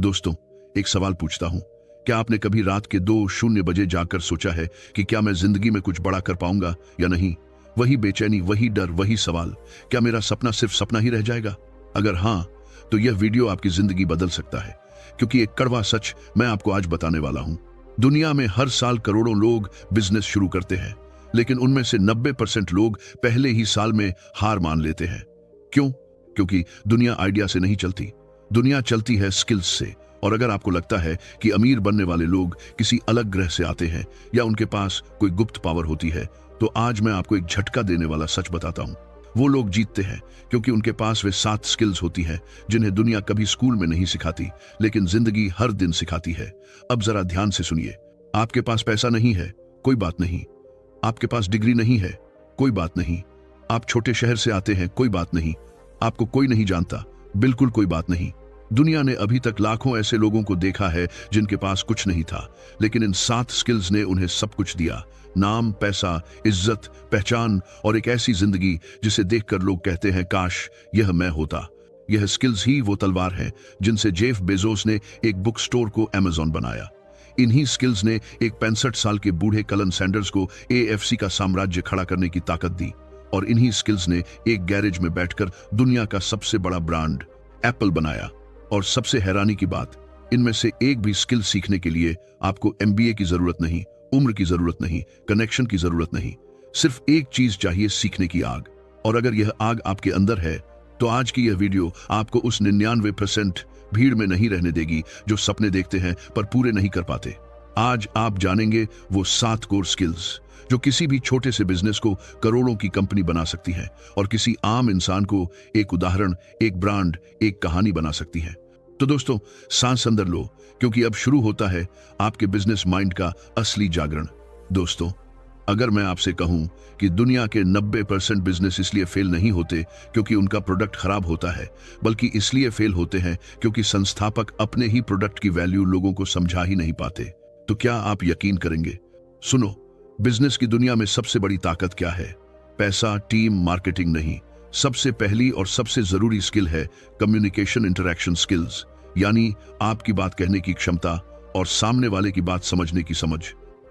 दोस्तों, एक सवाल पूछता हूं, क्या आपने कभी रात के 2:00 जाकर सोचा है कि क्या मैं जिंदगी में कुछ बड़ा कर पाऊंगा या नहीं? वही बेचैनी, वही डर, वही सवाल, क्या मेरा सपना सिर्फ सपना ही रह जाएगा? अगर हाँ, तो यह वीडियो आपकी जिंदगी बदल सकता है, क्योंकि एक कड़वा सच मैं आपको आज बताने वाला हूं। दुनिया में हर साल करोड़ों लोग बिजनेस शुरू करते हैं, लेकिन उनमें से 90% लोग पहले ही साल में हार मान लेते हैं। क्यों? क्योंकि दुनिया आइडिया से नहीं चलती, दुनिया चलती है स्किल्स से। और अगर आपको लगता है कि अमीर बनने वाले लोग किसी अलग ग्रह से आते हैं या उनके पास कोई गुप्त पावर होती है, तो आज मैं आपको एक झटका देने वाला सच बताता हूं। वो लोग जीतते हैं क्योंकि उनके पास वे 7 स्किल्स होती हैं जिन्हें दुनिया कभी स्कूल में नहीं सिखाती, लेकिन जिंदगी हर दिन सिखाती है। अब जरा ध्यान से सुनिए। आपके पास पैसा नहीं है, कोई बात नहीं। आपके पास डिग्री नहीं है, कोई बात नहीं। आप छोटे शहर से आते हैं, कोई बात नहीं। आपको कोई नहीं जानता, बिल्कुल कोई बात नहीं। दुनिया ने अभी तक लाखों ऐसे लोगों को देखा है जिनके पास कुछ नहीं था, लेकिन इन 7 स्किल्स ने उन्हें सब कुछ दिया। नाम, पैसा, इज्जत, पहचान और एक ऐसी जिंदगी जिसे देखकर लोग कहते हैं, काश यह मैं होता। यह स्किल्स ही वो तलवार है जिनसे जेफ बेजोस ने एक बुक स्टोर को अमेज़न बनाया। इन्हीं स्किल्स ने एक 65 साल के बूढ़े कलन सैंडर्स को AFC का साम्राज्य खड़ा करने की ताकत दी। और इन्हीं स्किल्स ने एक गैरेज में बैठकर दुनिया का सबसे बड़ा ब्रांड एप्पल बनाया। और सबसे हैरानी की बात, इनमें से एक भी स्किल सीखने के लिए आपको MBA की जरूरत नहीं, उम्र की जरूरत नहीं, कनेक्शन की जरूरत नहीं। सिर्फ एक चीज चाहिए, सीखने की आग। और अगर यह आग आपके अंदर है, तो आज की यह वीडियो आपको उस 99% भीड़ में नहीं रहने देगी जो सपने देखते हैं पर पूरे नहीं कर पाते। आज आप जानेंगे वो 7 कोर स्किल्स जो किसी भी छोटे से बिजनेस को करोड़ों की कंपनी बना सकती है और किसी आम इंसान को एक उदाहरण, एक ब्रांड, एक कहानी बना सकती है। तो दोस्तों, सांस अंदर लो, क्योंकि अब शुरू होता है आपके बिजनेस माइंड का असली जागरण। दोस्तों, अगर मैं आपसे कहूं कि दुनिया के 90% बिजनेस इसलिए फेल नहीं होते क्योंकि उनका प्रोडक्ट खराब होता है, बल्कि इसलिए फेल होते हैं क्योंकि संस्थापक अपने ही प्रोडक्ट की वैल्यू लोगों को समझा ही नहीं पाते, तो क्या आप यकीन करेंगे? सुनो, बिजनेस की दुनिया में सबसे बड़ी ताकत क्या है? पैसा, टीम, मार्केटिंग नहीं। सबसे पहली और सबसे जरूरी स्किल है कम्युनिकेशन इंटरैक्शन स्किल्स, यानी आपकी बात कहने की क्षमता और सामने वाले की बात समझने की समझ।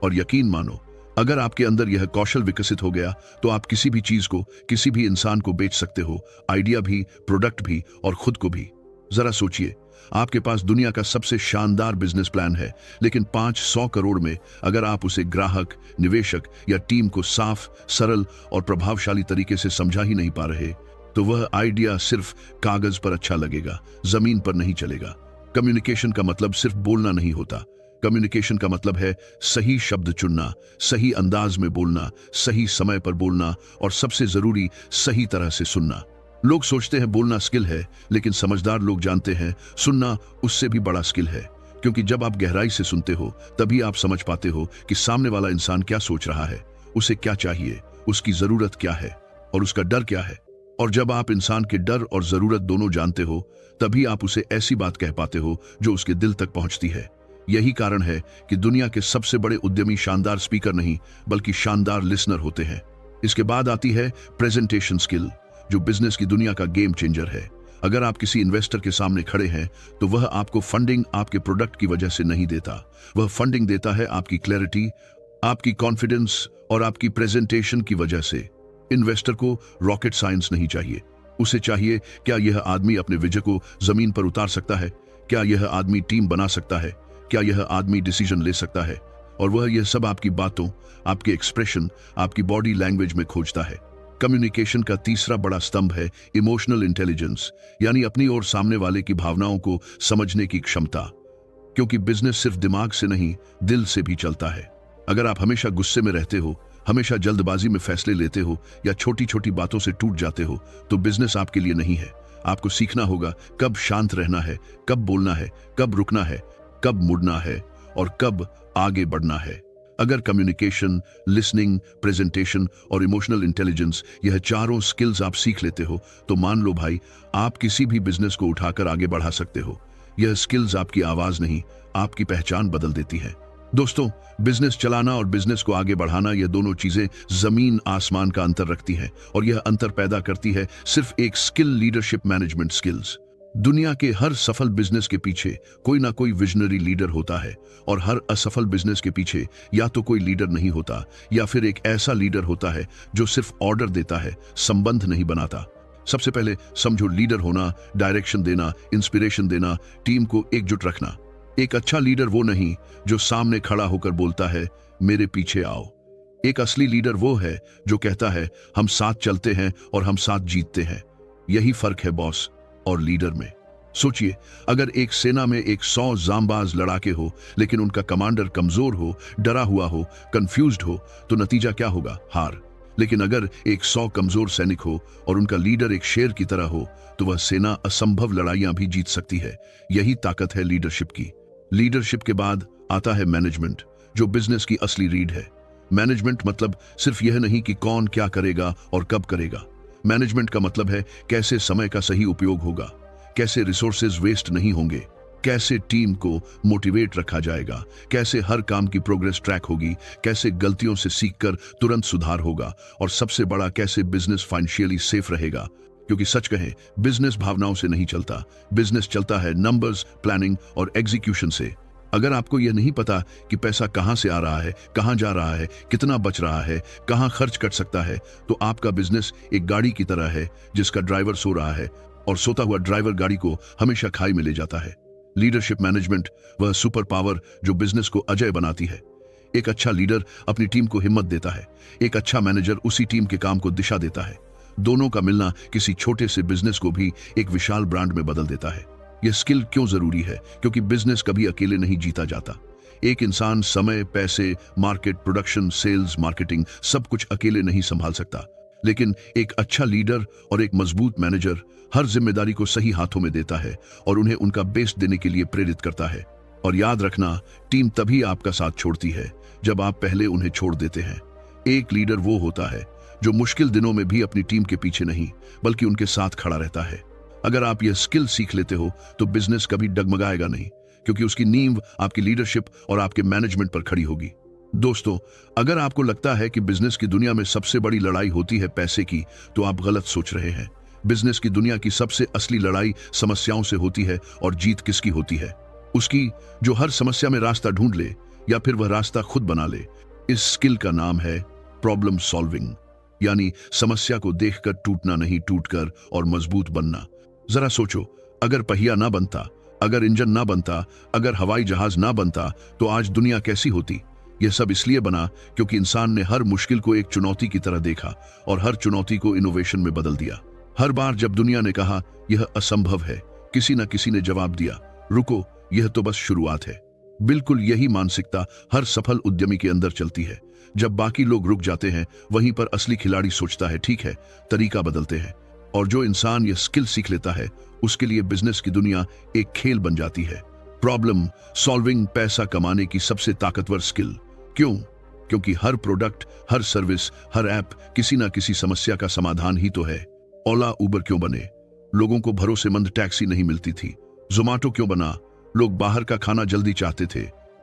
और यकीन मानो, अगर आपके अंदर यह कौशल विकसित हो गया तो आप किसी भी चीज को, किसी भी इंसान को बेच सकते हो, आइडिया भी, प्रोडक्ट भी और खुद को भी। जरा सोचिए, आपके पास दुनिया का सबसे शानदार बिजनेस प्लान है, लेकिन 500 करोड़ में अगर आप उसे ग्राहक, निवेशक या टीम को साफ, सरल और प्रभावशाली तरीके से समझा ही नहीं पा रहे, तो वह आइडिया सिर्फ कागज पर अच्छा लगेगा, जमीन पर नहीं चलेगा। कम्युनिकेशन का मतलब सिर्फ बोलना नहीं होता। कम्युनिकेशन का मतलब है सही शब्द चुनना, सही अंदाज में बोलना, सही समय पर बोलना और सबसे जरूरी, सही तरह से सुनना। लोग सोचते हैं बोलना स्किल है, लेकिन समझदार लोग जानते हैं सुनना उससे भी बड़ा स्किल है। क्योंकि जब आप गहराई से सुनते हो, तभी आप समझ पाते हो कि सामने वाला इंसान क्या सोच रहा है, उसे क्या चाहिए, उसकी जरूरत क्या है और उसका डर क्या है। और जब आप इंसान के डर और जरूरत दोनों जानते हो, तभी आप उसे ऐसी बात कह पाते हो जो उसके दिल तक पहुंचती है। यही कारण है कि दुनिया के सबसे बड़े उद्यमी शानदार स्पीकर नहीं, बल्कि शानदार लिसनर होते हैं। इसके बाद आती है प्रेजेंटेशन स्किल, जो बिजनेस की दुनिया का गेम चेंजर है। अगर आप किसी इन्वेस्टर के सामने खड़े हैं, तो वह आपको फंडिंग आपके प्रोडक्ट की वजह से नहीं देता। वह फंडिंग देता है आपकी क्लैरिटी, आपकी कॉन्फिडेंस और आपकी प्रेजेंटेशन की वजह से। इन्वेस्टर को रॉकेट साइंस नहीं चाहिए, उसे चाहिए क्या यह आदमी अपने विजय को जमीन पर उतार सकता है, क्या यह आदमी टीम बना सकता है, क्या यह आदमी डिसीजन ले सकता है। और वह यह सब आपकी बातों, आपके एक्सप्रेशन, आपकी बॉडी लैंग्वेज में खोजता है। कम्युनिकेशन का तीसरा बड़ा स्तंभ है इमोशनल इंटेलिजेंस, यानी अपनी और सामने वाले की भावनाओं को समझने की क्षमता। क्योंकि बिजनेस सिर्फ दिमाग से नहीं, दिल से भी चलता है। अगर आप हमेशा गुस्से में रहते हो, हमेशा जल्दबाजी में फैसले लेते हो या छोटी छोटी बातों से टूट जाते हो, तो बिजनेस आपके लिए नहीं है। आपको सीखना होगा कब शांत रहना है, कब बोलना है, कब रुकना है, कब मुड़ना है और कब आगे बढ़ना है। अगर कम्युनिकेशन, लिसनिंग, प्रेजेंटेशन और इमोशनल इंटेलिजेंस, यह चारों स्किल्स आप सीख लेते हो, तो मान लो भाई, आप किसी भी बिजनेस को उठाकर आगे बढ़ा सकते हो। यह स्किल्स आपकी आवाज नहीं, आपकी पहचान बदल देती है। दोस्तों, बिजनेस चलाना और बिजनेस को आगे बढ़ाना, यह दोनों चीजें जमीन आसमान का अंतर रखती हैं, और यह अंतर पैदा करती है सिर्फ एक स्किल, लीडरशिप मैनेजमेंट स्किल्स। दुनिया के हर सफल बिजनेस के पीछे कोई ना कोई विजनरी लीडर होता है, और हर असफल बिजनेस के पीछे या तो कोई लीडर नहीं होता या फिर एक ऐसा लीडर होता है जो सिर्फ ऑर्डर देता है, संबंध नहीं बनाता। सबसे पहले समझो, लीडर होना, डायरेक्शन देना, इंस्पिरेशन देना, टीम को एकजुट रखना। एक अच्छा लीडर वो नहीं जो सामने खड़ा होकर बोलता है मेरे पीछे आओ। एक असली लीडर वो है जो कहता है हम साथ चलते हैं और हम साथ जीतते हैं। यही फर्क है बॉस और लीडर में। सोचिए, अगर एक सेना में 100 जांबाज लड़ाके हो लेकिन उनका कमांडर कमजोर हो, डरा हुआ हो, कंफ्यूज्ड हो, तो नतीजा क्या होगा? हार। लेकिन अगर 100 कमजोर सैनिक हो और उनका लीडर एक शेर की तरह हो, तो वह सेना असंभव लड़ाइयां भी जीत सकती है। यही ताकत है लीडरशिप की। लीडरशिप के बाद आता है मैनेजमेंट, जो बिजनेस की असली रीढ़ है। मैनेजमेंट मतलब सिर्फ यह नहीं कि कौन क्या करेगा और कब करेगा। मैनेजमेंट का मतलब है कैसे समय का सही उपयोग होगा, कैसे रिसोर्सेज वेस्ट नहीं होंगे, कैसे टीम को मोटिवेट रखा जाएगा, कैसे हर काम की प्रोग्रेस ट्रैक होगी, कैसे गलतियों से सीखकर तुरंत सुधार होगा, और सबसे बड़ा, कैसे बिजनेस फाइनेंशियली सेफ रहेगा। क्योंकि सच कहें, बिजनेस भावनाओं से नहीं चलता, बिजनेस चलता है नंबर्स, प्लानिंग और एग्जीक्यूशन से। अगर आपको यह नहीं पता कि पैसा कहां से आ रहा है, कहां जा रहा है, कितना बच रहा है, कहां खर्च कर सकता है, तो आपका बिजनेस एक गाड़ी की तरह है जिसका ड्राइवर सो रहा है, और सोता हुआ ड्राइवर गाड़ी को हमेशा खाई में ले जाता है। लीडरशिप मैनेजमेंट वह सुपर पावर जो बिजनेस को अजय बनाती है। एक अच्छा लीडर अपनी टीम को हिम्मत देता है, एक अच्छा मैनेजर उसी टीम के काम को दिशा देता है। दोनों का मिलना किसी छोटे से बिजनेस को भी एक विशाल ब्रांड में बदल देता है। यह स्किल क्यों जरूरी है? क्योंकि बिजनेस कभी अकेले नहीं जीता जाता। एक इंसान समय, पैसे, मार्केट, प्रोडक्शन, सेल्स, मार्केटिंग सब कुछ अकेले नहीं संभाल सकता। लेकिन एक अच्छा लीडर और एक मजबूत मैनेजर हर जिम्मेदारी को सही हाथों में देता है और उन्हें उनका बेस्ट देने के लिए प्रेरित करता है। और याद रखना, टीम तभी आपका साथ छोड़ती है जब आप पहले उन्हें छोड़ देते हैं। एक लीडर वो होता है जो मुश्किल दिनों में भी अपनी टीम के पीछे नहीं बल्कि उनके साथ खड़ा रहता है। अगर आप यह स्किल सीख लेते हो तो बिजनेस कभी डगमगाएगा नहीं, क्योंकि उसकी नींव आपकी लीडरशिप और आपके मैनेजमेंट पर खड़ी होगी। दोस्तों, अगर आपको लगता है कि बिजनेस की दुनिया में सबसे बड़ी लड़ाई होती है पैसे की, तो आप गलत सोच रहे हैं। बिजनेस की दुनिया की सबसे असली लड़ाई समस्याओं से होती है, और जीत किसकी होती है? उसकी जो हर समस्या में रास्ता ढूंढ ले या फिर वह रास्ता खुद बना ले। इस स्किल का नाम है प्रॉब्लम सॉल्विंग, यानी समस्या को देखकर टूटना नहीं, टूटकर और मजबूत बनना। जरा सोचो, अगर पहिया ना बनता, अगर इंजन ना बनता, अगर हवाई जहाज ना बनता, तो आज दुनिया कैसी होती? यह सब इसलिए बना क्योंकि इंसान ने हर मुश्किल को एक चुनौती की तरह देखा और हर चुनौती को इनोवेशन में बदल दिया। हर बार जब दुनिया ने कहा यह असंभव है, किसी न किसी ने जवाब दिया, रुको, यह तो बस शुरुआत है। बिल्कुल यही मानसिकता हर सफल उद्यमी के अंदर चलती है। जब बाकी लोग रुक जाते हैं, वहीं पर असली खिलाड़ी सोचता है, ठीक है, तरीका बदलते हैं। और जो इंसान यह स्किल सीख लेता है, उसके लिए बिजनेस की दुनिया एक खेल बन जाती है। प्रॉब्लम सॉल्विंग पैसा कमाने की सबसे ताकतवर स्किल। क्यों? क्योंकि हर प्रोडक्ट, हर सर्विस, हर ऐप किसी ना किसी समस्या का समाधान ही तो है। ओला, उबर क्यों बने? लोगों को भरोसेमंद टैक्सी नहीं मिलती थी। जोमैटो क्यों बना? लोग बाहर का खाना जल्दी चाहते थे।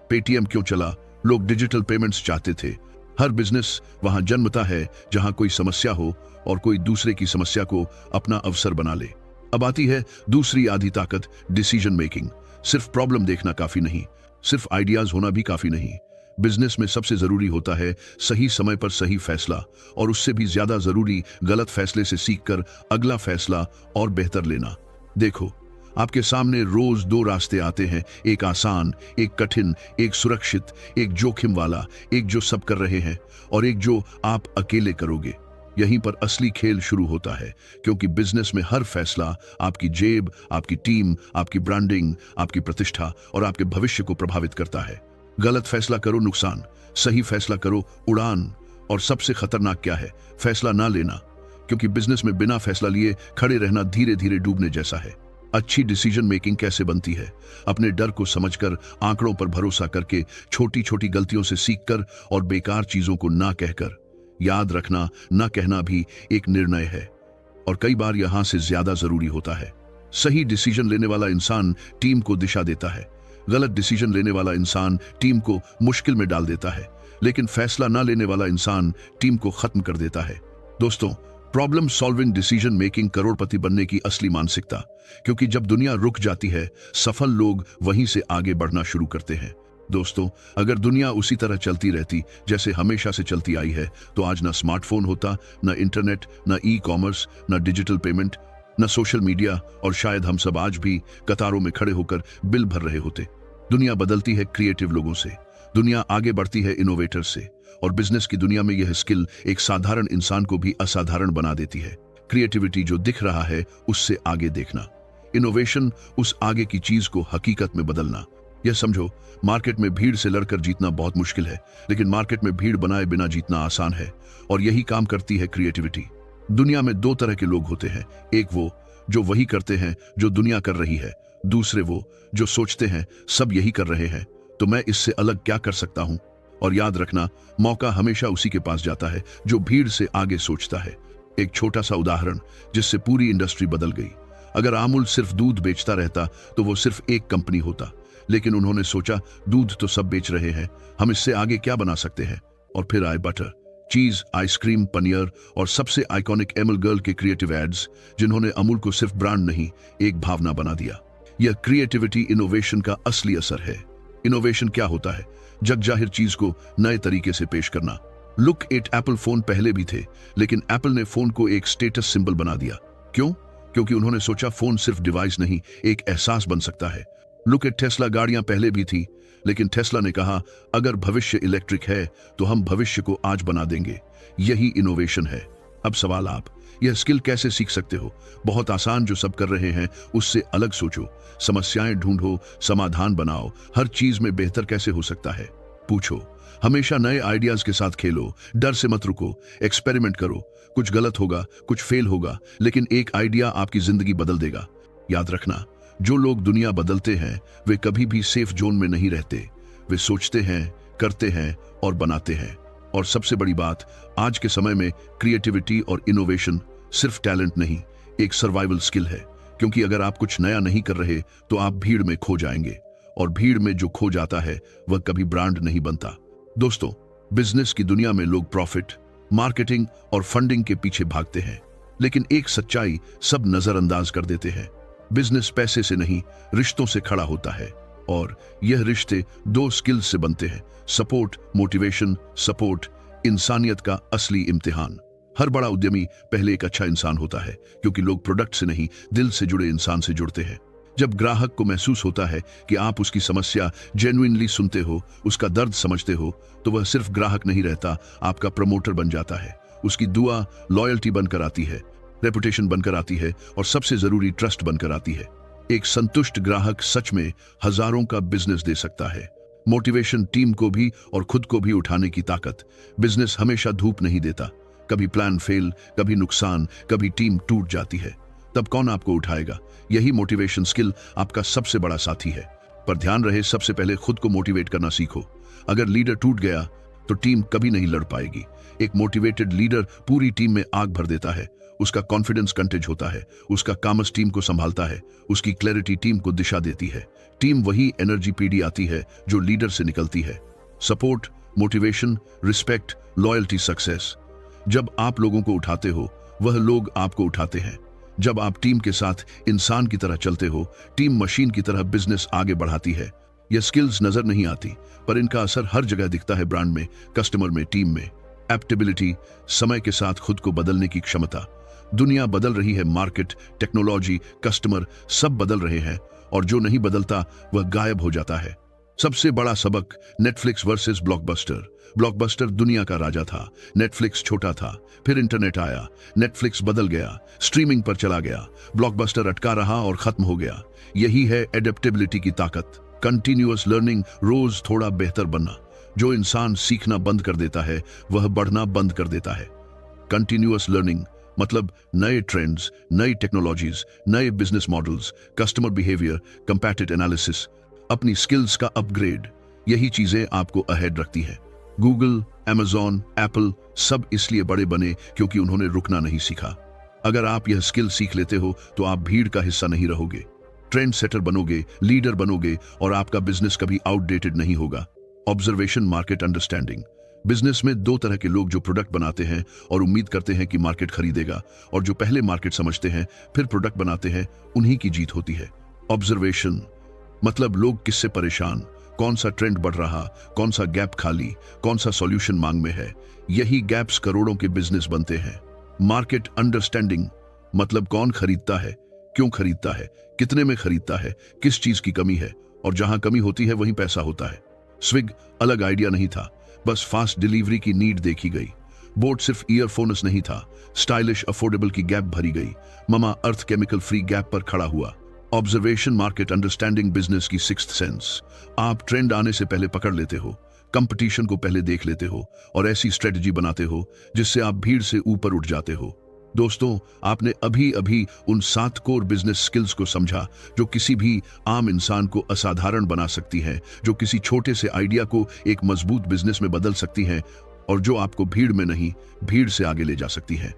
पेटीएम क्यों चला? लोग डिजिटल पेमेंट्स चाहते थे। हर बिजनेस वहां जन्मता है जहां कोई समस्या हो और कोई दूसरे की समस्या को अपना अवसर बना ले। अब आती है दूसरी आधी ताकत, डिसीजन मेकिंग। सिर्फ प्रॉब्लम देखना काफी नहीं, सिर्फ आइडियाज होना भी काफी नहीं। बिजनेस में सबसे जरूरी होता है सही समय पर सही फैसला, और उससे भी ज्यादा जरूरी गलत फैसले से सीखकर अगला फैसला और बेहतर लेना। देखो, आपके सामने रोज दो रास्ते आते हैं, एक आसान, एक कठिन, एक सुरक्षित, एक जोखिम वाला, एक जो सब कर रहे हैं और एक जो आप अकेले करोगे। यहीं पर असली खेल शुरू होता है, क्योंकि बिजनेस में हर फैसला आपकी जेब, आपकी टीम, आपकी ब्रांडिंग, आपकी प्रतिष्ठा और आपके भविष्य को प्रभावित करता है। गलत फैसला करो, नुकसान। सही फैसला करो, उड़ान। और सबसे खतरनाक क्या है? फैसला ना लेना, क्योंकि बिजनेस में बिना फैसला लिए खड़े रहना धीरे धीरे डूबने जैसा है। अच्छी डिसीजन मेकिंग कैसे बनती है? अपने डर को समझकर, आंकड़ों पर भरोसा करके, छोटी छोटी गलतियों से सीखकर और बेकार चीजों को ना कहकर। याद रखना, ना कहना भी एक निर्णय है, और कई बार यहां से ज्यादा जरूरी होता है। सही डिसीजन लेने वाला इंसान टीम को दिशा देता है, गलत डिसीजन लेने वाला इंसान टीम को मुश्किल में डाल देता है, लेकिन फैसला ना लेने वाला इंसान टीम को खत्म कर देता है। दोस्तों, प्रॉब्लम सॉल्विंग, डिसीजन मेकिंग, करोड़पति बनने की असली मानसिकता। क्योंकि जब दुनिया रुक जाती है, सफल लोग वहीं से आगे बढ़ना शुरू करते हैं। दोस्तों, अगर दुनिया उसी तरह चलती रहती जैसे हमेशा से चलती आई है, तो आज ना स्मार्टफोन होता, ना इंटरनेट, ना ई कॉमर्स, ना डिजिटल पेमेंट, ना सोशल मीडिया, और शायद हम सब आज भी कतारों में खड़े होकर बिल भर रहे होते। दुनिया बदलती है क्रिएटिव लोगों से, दुनिया आगे बढ़ती है इनोवेटर से, और बिजनेस की दुनिया में यह स्किल एक साधारण इंसान को भी असाधारण बना देती है। क्रिएटिविटी जो दिख रहा है उससे आगे देखना, इनोवेशन उस आगे की चीज को हकीकत में बदलना। यह समझो, मार्केट में भीड़ से लड़कर जीतना बहुत मुश्किल है, लेकिन मार्केट में भीड़ बनाए बिना जीतना आसान है, और यही काम करती है क्रिएटिविटी। दुनिया में दो तरह के लोग होते हैं, एक वो जो वही करते हैं जो दुनिया कर रही है, दूसरे वो जो सोचते हैं सब यही कर रहे हैं, तो मैं इससे अलग क्या कर सकता हूं। और याद रखना, मौका हमेशा उसी के पास जाता है जो भीड़ से आगे सोचता है। एक छोटा सा उदाहरण जिससे पूरी इंडस्ट्री बदल गई। अगर अमूल सिर्फ दूध बेचता रहता तो वो सिर्फ एक कंपनी होता, लेकिन उन्होंने सोचा दूध तो सब बेच रहे हैं, हम इससे आगे क्या बना सकते हैं। और फिर आए बटर, चीज, आइसक्रीम, पनीर और सबसे आइकॉनिक एमल गर्ल के क्रिएटिव एड्स, जिन्होंने अमूल को सिर्फ ब्रांड नहीं, एक भावना बना दिया। यह क्रिएटिविटी इनोवेशन का असली असर है। इनोवेशन क्या होता है? जग जाहिर चीज को नए तरीके से पेश करना। लुक एट एप्पल, फोन पहले भी थे, लेकिन एप्पल ने फोन को एक स्टेटस सिंबल बना दिया। क्यों? क्योंकि उन्होंने सोचा फोन सिर्फ डिवाइस नहीं, एक एहसास बन सकता है। लुक एट टेस्ला, गाड़ियां पहले भी थी, लेकिन टेस्ला ने कहा अगर भविष्य इलेक्ट्रिक है तो हम भविष्य को आज बना देंगे। यही इनोवेशन है। अब सवाल, आप यह स्किल कैसे सीख सकते हो? बहुत आसान, जो सब कर रहे हैं उससे अलग सोचो, समस्याएं ढूंढो, समाधान बनाओ। हर चीज में बेहतर कैसे हो सकता है पूछो। हमेशा नए आइडियाज के साथ खेलो, डर से मत रुको, एक्सपेरिमेंट करो। कुछ गलत होगा, कुछ फेल होगा, लेकिन एक आइडिया आपकी जिंदगी बदल देगा। याद रखना, जो लोग दुनिया बदलते हैं वे कभी भी सेफ जोन में नहीं रहते। वे सोचते हैं, करते हैं और बनाते हैं। और सबसे बड़ी बात, आज के समय में क्रिएटिविटी और इनोवेशन सिर्फ टैलेंट नहीं, एक सर्वाइवल स्किल है। क्योंकि अगर आप कुछ नया नहीं कर रहे तो आप भीड़ में खो जाएंगे, और भीड़ में जो खो जाता है वह कभी ब्रांड नहीं बनता। दोस्तों, बिजनेस की दुनिया में लोग प्रॉफिट, मार्केटिंग और फंडिंग के पीछे भागते हैं, लेकिन एक सच्चाई सब नजरअंदाज कर देते हैं। बिजनेस पैसे से नहीं, रिश्तों से खड़ा होता है, और यह रिश्ते दो स्किल्स से बनते हैं, सपोर्ट, मोटिवेशन, सपोर्ट, इंसानियत का असली इम्तिहान। हर बड़ा उद्यमी पहले एक अच्छा इंसान होता है, क्योंकि लोग प्रोडक्ट से नहीं, दिल से जुड़े इंसान से जुड़ते हैं। जब ग्राहक को महसूस होता है कि आप उसकी समस्या जेन्युइनली सुनते हो, उसका दर्द समझते हो, तो वह सिर्फ ग्राहक नहीं रहता, आपका प्रमोटर बन जाता है। उसकी दुआ लॉयल्टी बनकर आती है, रेपुटेशन बनकर आती है, और सबसे जरूरी ट्रस्ट बनकर आती है। एक संतुष्ट ग्राहक सच में हजारों का बिजनेस दे सकता है। मोटिवेशन, टीम को भी और खुद को भी उठाने की ताकत। बिजनेस हमेशा धूप नहीं देता, कभी प्लान फेल, कभी नुकसान, कभी टीम टूट जाती है। तब कौन आपको उठाएगा? यही मोटिवेशन स्किल आपका सबसे बड़ा साथी है। पर ध्यान रहे, सबसे पहले खुद को मोटिवेट करना सीखो। अगर लीडर टूट गया तो टीम कभी नहीं लड़ पाएगी। एक मोटिवेटेड लीडर पूरी टीम में आग भर देता है, उसका कॉन्फिडेंस कंटेज होता है, उसका कामस टीम को संभालता है, उसकी क्लैरिटी टीम को दिशा देती है। टीम वही एनर्जी पीढ़ी आती है जो लीडर से निकलती है। Support, motivation, respect, loyalty, success. जब आप लोगों को उठाते हो, वह लोग आपको उठाते हैं। जब आप टीम के साथ इंसान की तरह चलते हो, टीम मशीन की तरह बिजनेस आगे बढ़ाती है। यह स्किल्स नजर नहीं आती, पर इनका असर हर जगह दिखता है, ब्रांड में, कस्टमर में, टीम में। एप्टेबिलिटी, समय के साथ खुद को बदलने की क्षमता। दुनिया बदल रही है, मार्केट, टेक्नोलॉजी, कस्टमर सब बदल रहे हैं, और जो नहीं बदलता वह गायब हो जाता है। सबसे बड़ा सबक, नेटफ्लिक्स वर्सेस ब्लॉकबस्टर। ब्लॉकबस्टर दुनिया का राजा था, नेटफ्लिक्स छोटा था। फिर इंटरनेट आया, नेटफ्लिक्स बदल गया, स्ट्रीमिंग पर चला गया, ब्लॉकबस्टर अटका रहा और खत्म हो गया। यही है एडेप्टेबिलिटी की ताकत, कंटिन्यूअस लर्निंग, रोज थोड़ा बेहतर बनना। जो इंसान सीखना बंद कर देता है वह बढ़ना बंद कर देता है। कंटिन्यूअस लर्निंग मतलब नए ट्रेंड्स, नई टेक्नोलॉजीज, नए business models, customer behaviour, competitive analysis, अपनी स्किल्स का अपग्रेड। यही चीजें आपको अहेड रखती है। गूगल, अमेजॉन, एप्पल सब इसलिए बड़े बने क्योंकि उन्होंने रुकना नहीं सीखा। अगर आप यह स्किल सीख लेते हो तो आप भीड़ का हिस्सा नहीं रहोगे, ट्रेंड सेटर बनोगे, लीडर बनोगे, और आपका बिजनेस कभी आउटडेटेड नहीं होगा। Observation, market understanding. बिजनेस में दो तरह के लोग, जो प्रोडक्ट बनाते हैं और उम्मीद करते हैं कि मार्केट खरीदेगा, और जो पहले मार्केट समझते हैं फिर प्रोडक्ट बनाते हैं, उन्हीं की जीत होती है। ऑब्जर्वेशन मतलब लोग किससे परेशान, कौन सा ट्रेंड बढ़ रहा, कौन सा गैप खाली, कौन सा सॉल्यूशन मांग में है, यही गैप्स करोड़ों के बिजनेस बनते हैं। मार्केट अंडरस्टैंडिंग मतलब कौन खरीदता है, क्यों खरीदता है, कितने में खरीदता है, किस चीज की कमी है, और जहां कमी होती है वहीं पैसा होता है। स्विग अलग आइडिया नहीं था, बस फास्ट डिलीवरी की नीड देखी गई। बोट सिर्फ ईयरफोन्स नहीं था, स्टाइलिश अफोर्डेबल की गैप भरी गई। ममा अर्थ केमिकल फ्री गैप पर खड़ा हुआ। ऑब्जर्वेशन मार्केट अंडरस्टैंडिंग बिजनेस की सिक्स्थ सेंस। आप ट्रेंड आने से पहले पकड़ लेते हो, कंपटीशन को पहले देख लेते हो और ऐसी स्ट्रेटजी बनाते हो जिससे आप भीड़ से ऊपर उठ जाते हो। दोस्तों, आपने अभी अभी उन 7 कोर बिजनेस स्किल्स को समझा जो किसी भी आम इंसान को असाधारण बना सकती हैं, जो किसी छोटे से आइडिया को एक मजबूत बिजनेस में बदल सकती हैं और जो आपको भीड़ में नहीं, भीड़ से आगे ले जा सकती हैं।